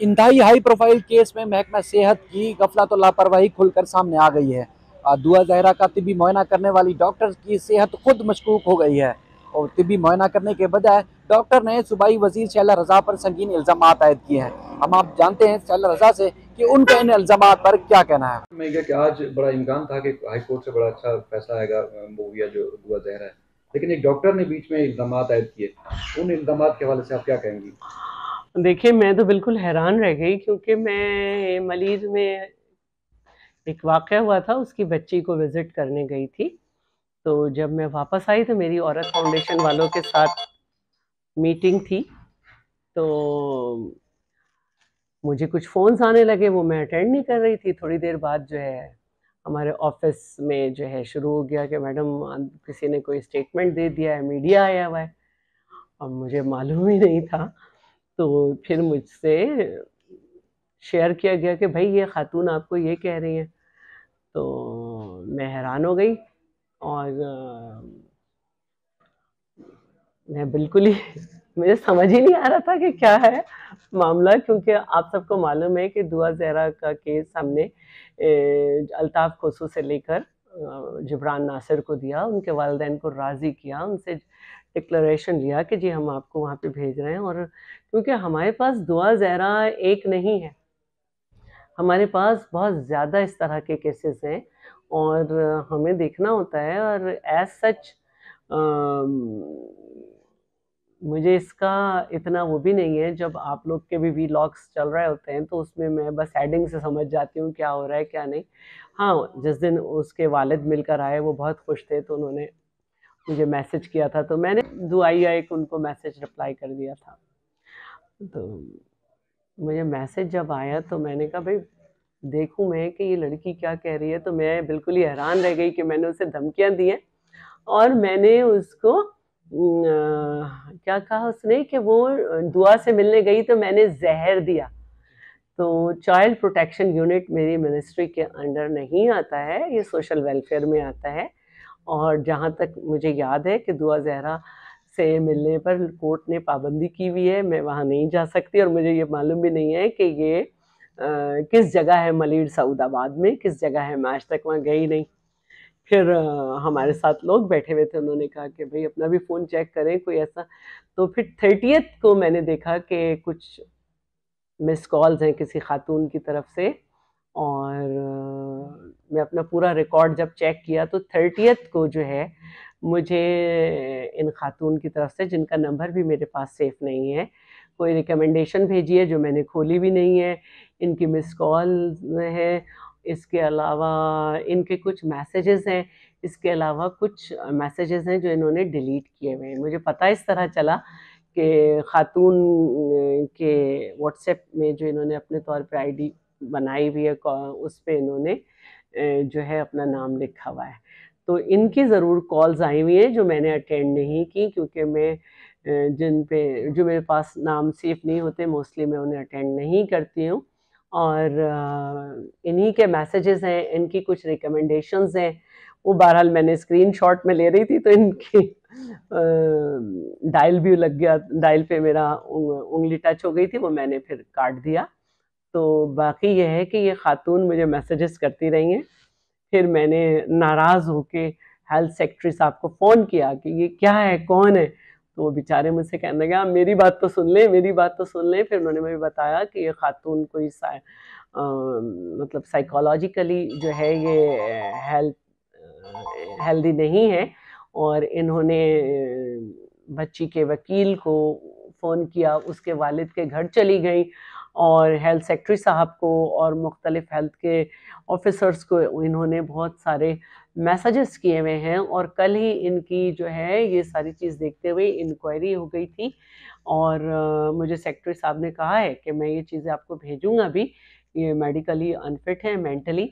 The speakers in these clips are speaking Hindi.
इंतहाई हाई प्रोफाइल केस में महकमा सेहत की गफलत और लापरवाही खुलकर सामने आ गई है। दुआ जहरा का तिबी मुआयना करने वाली डॉक्टर की सेहत खुद मशकूक हो गई है और तिबी मुआयना करने के बजाय डॉक्टर ने सूबाई वजीर शैला रजा पर संगीन इल्जाम आयद किए हैं। हम आप जानते हैं शैला रजा से कि उनका इन इल्जाम पर क्या कहना है। मैं क्या कि आज बड़ा इम्कान था कि हाई कोर्ट से बड़ा अच्छा फैसला आएगा मूविया जो दुआ जहरा है, लेकिन एक डॉक्टर ने बीच में इल्जाम आयद किए, उन इल्जाम के हवाले से आप क्या कहेंगी? देखिए, मैं तो बिल्कुल हैरान रह गई क्योंकि मैं मलीर में एक वाक़या हुआ था, उसकी बच्ची को विज़िट करने गई थी। तो जब मैं वापस आई तो मेरी औरत फाउंडेशन वालों के साथ मीटिंग थी। तो मुझे कुछ फ़ोन्स आने लगे, वो मैं अटेंड नहीं कर रही थी। थोड़ी देर बाद जो है हमारे ऑफ़िस में जो है शुरू हो गया कि मैडम किसी ने कोई स्टेटमेंट दे दिया है, मीडिया आया हुआ है। अब मुझे मालूम ही नहीं था। तो फिर मुझसे शेयर किया गया कि भाई ये खातून आपको ये कह रही हैं। तो मैं हैरान हो गई और मैं बिल्कुल ही मुझे समझ ही नहीं आ रहा था कि क्या है मामला, क्योंकि आप सबको मालूम है कि दुआ ज़हरा का केस हमने अल्ताफ़ खोसू से लेकर जिब्रान नासिर को दिया, उनके वालिदैन को राज़ी किया, उनसे डिक्लेरेशन लिया कि जी हम आपको वहाँ पे भेज रहे हैं। और क्योंकि हमारे पास दुआ ज़हरा एक नहीं है, हमारे पास बहुत ज़्यादा इस तरह के केसेस हैं और हमें देखना होता है। और एज़ सच मुझे इसका इतना वो भी नहीं है। जब आप लोग के भी व्लॉग्स चल रहे होते हैं तो उसमें मैं बस हेडिंग से समझ जाती हूँ क्या हो रहा है क्या नहीं। हाँ, जिस दिन उसके वालिद मिलकर आए वो बहुत खुश थे, तो उन्होंने मुझे मैसेज किया था, तो मैंने दुआइया एक उनको मैसेज रिप्लाई कर दिया था। तो मुझे मैसेज जब आया तो मैंने कहा भाई देखूं मैं कि ये लड़की क्या कह रही है। तो मैं बिल्कुल ही हैरान रह गई कि मैंने उसे धमकियां दी हैं और मैंने उसको क्या कहा उसने कि वो दुआ से मिलने गई तो मैंने जहर दिया। तो चाइल्ड प्रोटेक्शन यूनिट मेरी मिनिस्ट्री के अंडर नहीं आता है, ये सोशल वेलफेयर में आता है। और जहाँ तक मुझे याद है कि दुआ जहरा से मिलने पर कोर्ट ने पाबंदी की हुई है, मैं वहाँ नहीं जा सकती। और मुझे ये मालूम भी नहीं है कि ये किस जगह है, मलीर सऊदाबाद में किस जगह है, मैं आज तक वहाँ गई नहीं। फिर हमारे साथ लोग बैठे हुए थे, उन्होंने कहा कि भाई अपना भी फ़ोन चेक करें कोई ऐसा। तो फिर 30th को मैंने देखा कि कुछ मिस कॉल्स हैं किसी खातून की तरफ से। और मैं अपना पूरा रिकॉर्ड जब चेक किया तो 30th को जो है मुझे इन खातून की तरफ से, जिनका नंबर भी मेरे पास सेफ नहीं है, कोई रिकमेंडेशन भेजी है जो मैंने खोली भी नहीं है। इनकी मिस कॉल है, इसके अलावा इनके कुछ मैसेजेस हैं, इसके अलावा कुछ मैसेजेस हैं जो इन्होंने डिलीट किए हुए हैं। मुझे पता इस तरह चला कि खातून के व्हाट्सएप में जो इन्होंने अपने तौर पे आईडी बनाई हुई है, उस पे इन्होंने जो है अपना नाम लिखा हुआ है। तो इनकी ज़रूर कॉल्स आई हुई हैं जो मैंने अटेंड नहीं की, क्योंकि मैं जिन पे जो मेरे पास नाम सेफ नहीं होते मोस्टली मैं उन्हें अटेंड नहीं करती हूँ। और इन्हीं के मैसेजेस हैं, इनकी कुछ रिकमेंडेशंस हैं, वो बहरहाल मैंने स्क्रीनशॉट में ले रही थी तो इनकी डायल भी लग गया, डायल पे मेरा उंगली टच हो गई थी, वो मैंने फिर काट दिया। तो बाकी ये है कि ये खातून मुझे मैसेजेस करती रही हैं। फिर मैंने नाराज़ होके हेल्थ सेक्रेटरी साहब को फ़ोन किया कि ये क्या है, कौन है? तो वो बेचारे मुझसे कहने लगे आप मेरी बात तो सुन लें, मेरी बात तो सुन लें। फिर उन्होंने मुझे बताया कि ये खातून कोई मतलब साइकोलॉजिकली जो है ये हेल्दी नहीं है। और इन्होंने बच्ची के वकील को फ़ोन किया, उसके वालिद के घर चली गई और हेल्थ सेक्रेटरी साहब को और मुख्तलिफ हेल्थ के ऑफिसर्स को इन्होंने बहुत सारे मैसेजेस किए हुए हैं। और कल ही इनकी जो है ये सारी चीज़ देखते हुए इंक्वायरी हो गई थी। और मुझे सेक्रेटरी साहब ने कहा है कि मैं ये चीज़ें आपको भेजूँगा भी, ये मेडिकली अनफिट है मेंटली,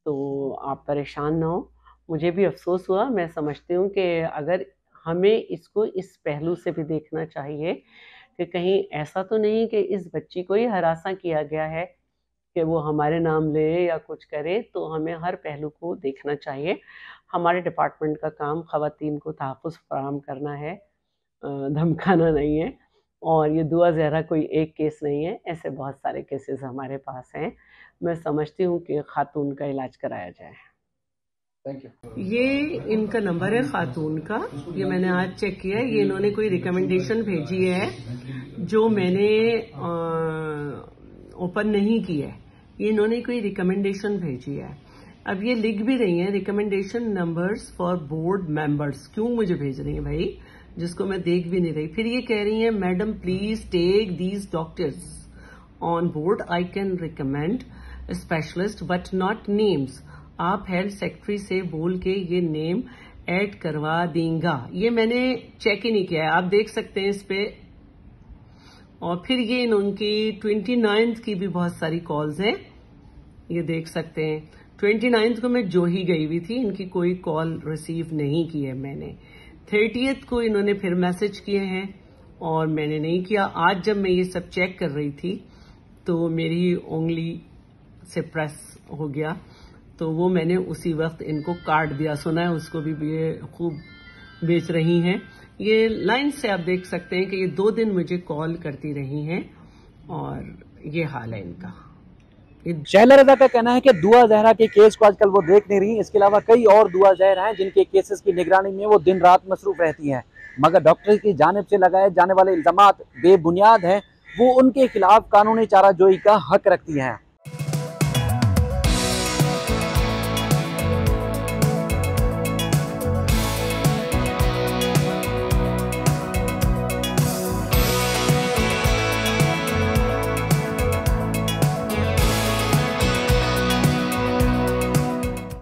तो आप परेशान ना हो। मुझे भी अफ़सोस हुआ, मैं समझती हूँ कि अगर हमें इसको इस पहलू से भी देखना चाहिए कि कहीं ऐसा तो नहीं कि इस बच्ची को ही हरासा किया गया है कि वो हमारे नाम ले या कुछ करे। तो हमें हर पहलू को देखना चाहिए। हमारे डिपार्टमेंट का काम ख़वातीन को तहफ़्फ़ुज़ फ़राहम करना है, धमकाना नहीं है। और ये दुआ ज़हरा कोई एक केस नहीं है, ऐसे बहुत सारे केसेस हमारे पास हैं। मैं समझती हूँ कि खातून का इलाज कराया जाए। Thank you. ये इनका नंबर है खातून का, ये मैंने आज चेक किया है। ये इन्होंने कोई रिकमेंडेशन भेजी है जो मैंने ओपन नहीं की है। ये इन्होंने कोई रिकमेंडेशन भेजी है। अब ये लिख भी रही हैं recommendation numbers for board members. क्यों मुझे भेज रही हैं भाई, जिसको मैं देख भी नहीं रही। फिर ये कह रही हैं madam please take these doctors on board, I can recommend specialist but not names. आप हेल्थ सेक्रेटरी से बोल के ये नेम ऐड करवा देंगा। ये मैंने चेक ही नहीं किया है, आप देख सकते हैं इस पे। और फिर ये इनकी 29th की भी बहुत सारी कॉल्स हैं, ये देख सकते हैं। 29th को मैं जो ही गई हुई थी, इनकी कोई कॉल रिसीव नहीं की है मैंने। 30th को इन्होंने फिर मैसेज किए हैं और मैंने नहीं किया। आज जब मैं ये सब चेक कर रही थी तो मेरी उंगली से प्रेस हो गया, तो वो मैंने उसी वक्त इनको काट दिया। सुना है उसको भी ये खूब बेच रही हैं। ये लाइन से आप देख सकते हैं कि ये 2 दिन मुझे कॉल करती रही हैं और ये हाल है इनका। शहला रजा का कहना है कि दुआ ज़हरा के केस को आजकल वो देख नहीं रही। इसके अलावा कई और दुआ ज़हरा हैं जिनके केसेस की निगरानी में वो दिन रात मसरूफ रहती हैं, मगर डॉक्टर की जानिब से लगाए जाने वाले इल्जामात बेबुनियाद हैं। वो उनके खिलाफ कानूनी चाराजोई का हक रखती हैं।